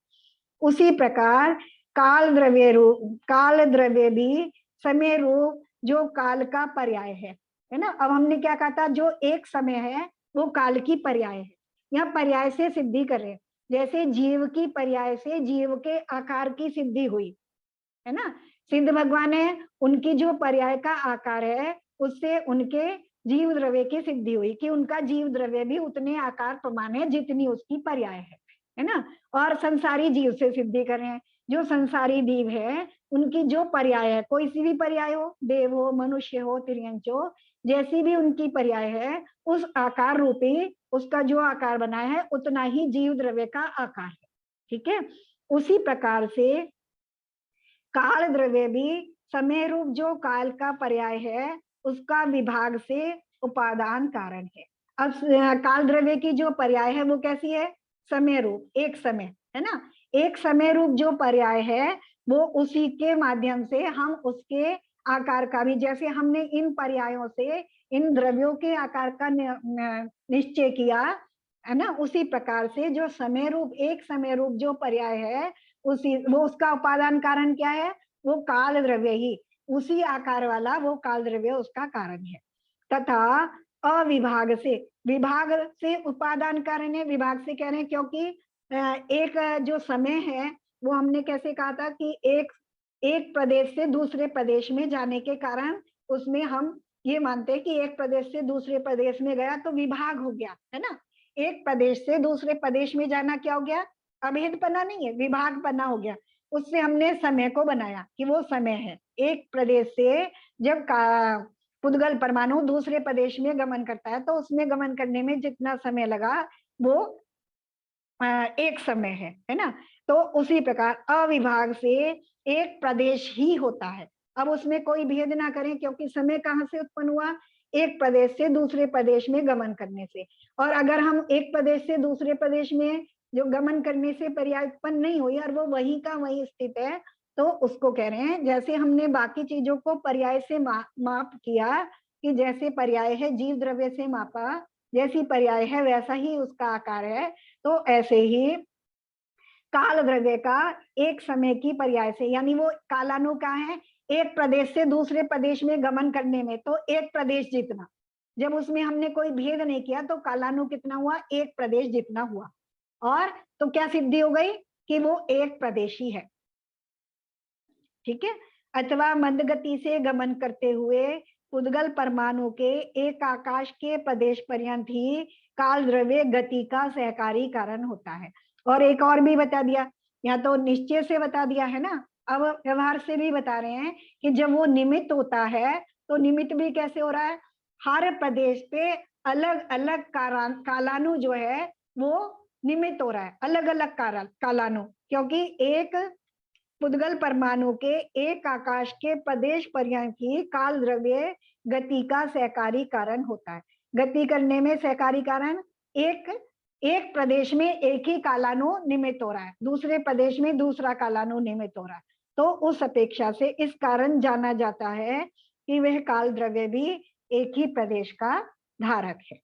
उसी प्रकार काल द्रव्य भी समय रूप जो काल का पर्याय है ना। अब हमने क्या कहा था, जो एक समय है वो काल की पर्याय है। यह पर्याय से सिद्धि कर रहे हैं, जैसे जीव की पर्याय से जीव के आकार की सिद्धि हुई, है ना। सिद्ध भगवान है, उनकी जो पर्याय का आकार है उससे उनके जीव द्रव्य की सिद्धि हुई कि उनका जीव द्रव्य भी उतने आकार प्रमाण है जितनी उसकी पर्याय है ना। और संसारी जीव से सिद्धि कर रहे हैं, जो संसारी जीव है उनकी जो पर्याय है, कोई सी भी पर्याय हो, देव हो, मनुष्य हो, तिर्यंच हो, जैसी भी उनकी पर्याय है, उस आकार रूपी उसका जो आकार बनाया है उतना ही जीव द्रव्य का आकार है। ठीक है। उसी प्रकार से काल द्रव्य भी समय रूप जो काल का पर्याय है उसका विभाग से उपादान कारण है। अब काल द्रव्य की जो पर्याय है वो कैसी है, समय रूप, एक समय, है ना। एक समय रूप जो पर्याय है वो उसी के माध्यम से हम उसके आकार का भी, जैसे हमने इन पर्यायों से इन द्रव्यों के आकार का निश्चय किया, है ना, उसी प्रकार से जो समय रूप, एक समय रूप जो पर्याय है उसी वो उसका उपादान कारण क्या है, वो काल द्रव्य ही, उसी आकार वाला वो काल द्रव्य उसका कारण है। तथा अविभाग से, विभाग से उपादान कारण है, विभाग से कह रहे हैं क्योंकि एक जो समय है वो हमने कैसे कहा था कि एक प्रदेश से दूसरे प्रदेश में जाने के कारण उसमें हम ये मानते हैं कि एक प्रदेश से दूसरे प्रदेश में गया तो विभाग हो गया, है ना। एक प्रदेश से दूसरे प्रदेश में जाना क्या हो गया, अभेद पना नहीं है, विभाग पना हो गया। उससे हमने समय को बनाया कि वो समय है। एक प्रदेश से जब पुद्गल परमाणु दूसरे प्रदेश में गमन करता है तो उसमें गमन करने में जितना समय लगा वो एक समय है ना। तो उसी प्रकार अविभाग से एक प्रदेश ही होता है। अब उसमें कोई भेद ना करें क्योंकि समय कहाँ से उत्पन्न हुआ, एक प्रदेश से दूसरे प्रदेश में गमन करने से। और अगर हम एक प्रदेश से दूसरे प्रदेश में जो गमन करने से पर्याय उत्पन्न नहीं हुई और वो वही का वही स्थित है तो उसको कह रहे हैं, जैसे हमने बाकी चीजों को पर्याय से माप किया कि जैसे पर्याय है जीव द्रव्य से मापा, जैसी पर्याय है वैसा ही उसका आकार है, तो ऐसे ही काल द्रव्य का एक समय की पर्याय से, यानी वो कालानु का है एक प्रदेश से दूसरे प्रदेश में गमन करने में, तो एक प्रदेश जितना, जब उसमें हमने कोई भेद नहीं किया तो कालानु कितना हुआ, एक प्रदेश जितना हुआ। और तो क्या सिद्धि हो गई कि वो एक प्रदेश ही है। ठीक है। अथवा मंद गति से गमन करते हुए पुद्गल परमाणु के एक आकाश के प्रदेश पर्यंत ही काल द्रव्य गति का सहकारी कारण होता है। और एक और भी बता दिया, या तो निश्चय से बता दिया है ना, अब व्यवहार से भी बता रहे हैं कि जब वो निमित्त होता है तो निमित्त भी कैसे हो रहा है, हर प्रदेश पे अलग अलग कालानु जो है वो निमित्त हो रहा है, अलग अलग कालानु, क्योंकि एक पुद्गल परमाणु के एक आकाश के प्रदेश पर्यंत ही काल द्रव्य गति का सहकारी कारण होता है। गति करने में सहकारी कारण, एक प्रदेश में एक ही कालानु निमित्त हो रहा है, दूसरे प्रदेश में दूसरा कालानु निमित्त हो रहा है, तो उस अपेक्षा से इस कारण जाना जाता है कि वह काल द्रव्य भी एक ही प्रदेश का धारक है।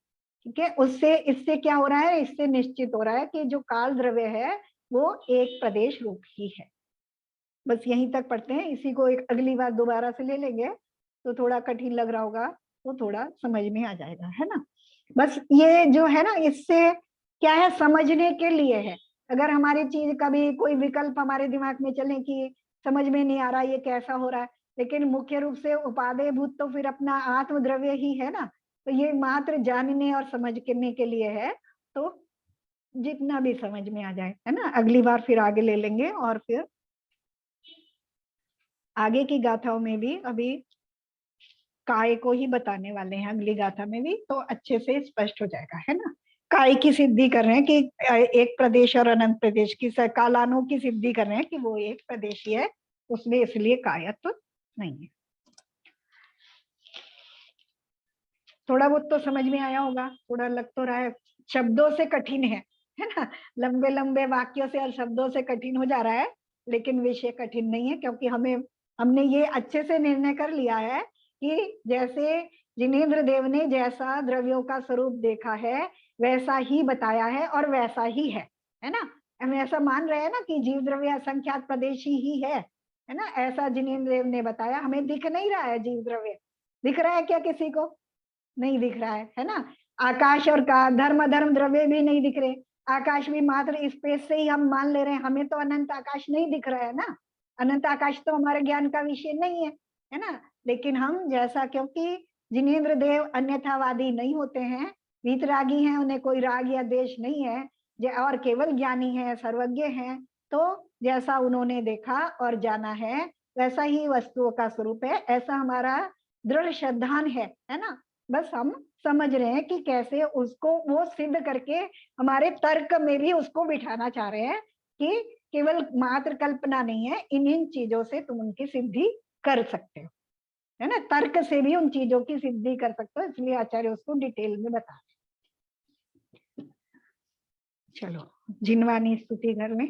ठीक है। उससे इससे क्या हो रहा है, इससे निश्चित हो रहा है कि जो काल द्रव्य है वो एक प्रदेश रूप ही है। बस यहीं तक पढ़ते हैं, इसी को एक अगली बार दोबारा से ले लेंगे, तो थोड़ा कठिन लग रहा होगा तो थोड़ा समझ में आ जाएगा, है ना। बस ये जो है ना, इससे क्या है, समझने के लिए है। अगर हमारी चीज कभी कोई विकल्प हमारे दिमाग में चले कि समझ में नहीं आ रहा ये कैसा हो रहा है, लेकिन मुख्य रूप से उपादेय भूत तो फिर अपना आत्म द्रव्य ही है ना, तो ये मात्र जानने और समझने के लिए है, तो जितना भी समझ में आ जाए, है ना, अगली बार फिर आगे ले लेंगे। और फिर आगे की गाथाओं में भी अभी काय को ही बताने वाले हैं, अगली गाथा में भी, तो अच्छे से स्पष्ट हो जाएगा, है ना। काय की सिद्धि कर रहे हैं कि एक प्रदेश और अनंत प्रदेश की, कालानु की सिद्धि कर रहे हैं कि वो एक प्रदेश ही है, उसमें इसलिए कायत्व नहीं है। थोड़ा बहुत तो समझ में आया होगा, थोड़ा लग तो रहा है शब्दों से कठिन है ना, लंबे लंबे वाक्यों से और शब्दों से कठिन हो जा रहा है, लेकिन विषय कठिन नहीं है, क्योंकि हमने ये अच्छे से निर्णय कर लिया है कि जैसे जिनेंद्र देव ने जैसा द्रव्यों का स्वरूप देखा है वैसा ही बताया है और वैसा ही है ना। हम ऐसा मान रहे हैं ना कि जीव द्रव्य असंख्यात प्रदेशी ही है ना, ऐसा जिनेंद्र देव ने बताया। हमें दिख नहीं रहा है जीव द्रव्य, दिख रहा है क्या किसी को? नहीं दिख रहा है ना। आकाश और का धर्म अधर्म द्रव्य भी नहीं दिख रहे, आकाश भी मात्र स्पेस से ही हम मान ले रहे हैं, हमें तो अनंत आकाश नहीं दिख रहा है ना, अनंत आकाश तो हमारे ज्ञान का विषय नहीं है ना। लेकिन हम जैसा, क्योंकि जिनेंद्र देव अन्यथावादी नहीं होते हैं, वीतरागी हैं, उन्हें कोई राग या द्वेष नहीं है, और केवल ज्ञानी है, सर्वज्ञ हैं, तो जैसा उन्होंने देखा और जाना है वैसा ही वस्तुओं का स्वरूप है, ऐसा हमारा दृढ़ श्रद्धान है ना। बस हम समझ रहे हैं कि कैसे उसको वो सिद्ध करके हमारे तर्क में भी उसको बिठाना चाह रहे हैं कि केवल मात्र कल्पना नहीं है, इन चीजों से तुम उनकी सिद्धि कर सकते हो, है ना, तर्क से भी उन चीजों की सिद्धि कर सकते हो, इसलिए आचार्य उसको डिटेल में बता रहे। चलो जिनवानी स्तुति कर लें।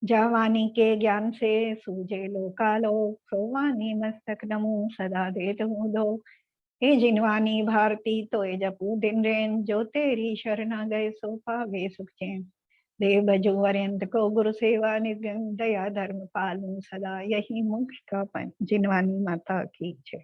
जावानी के ज्ञान से सूझे लोकालोक, सोवानी मस्तक नमो सदा दे दो। हे जिनवानी भारती तोय जपू दिन रैन, जो तेरी शरणा गए सो पावे सुख चैन। देव भजो अरिंद को गुरु सेवा निर्गम, दया धर्म पालू सदा, यही मोक्ष का पन। जिनवानी माता की जय।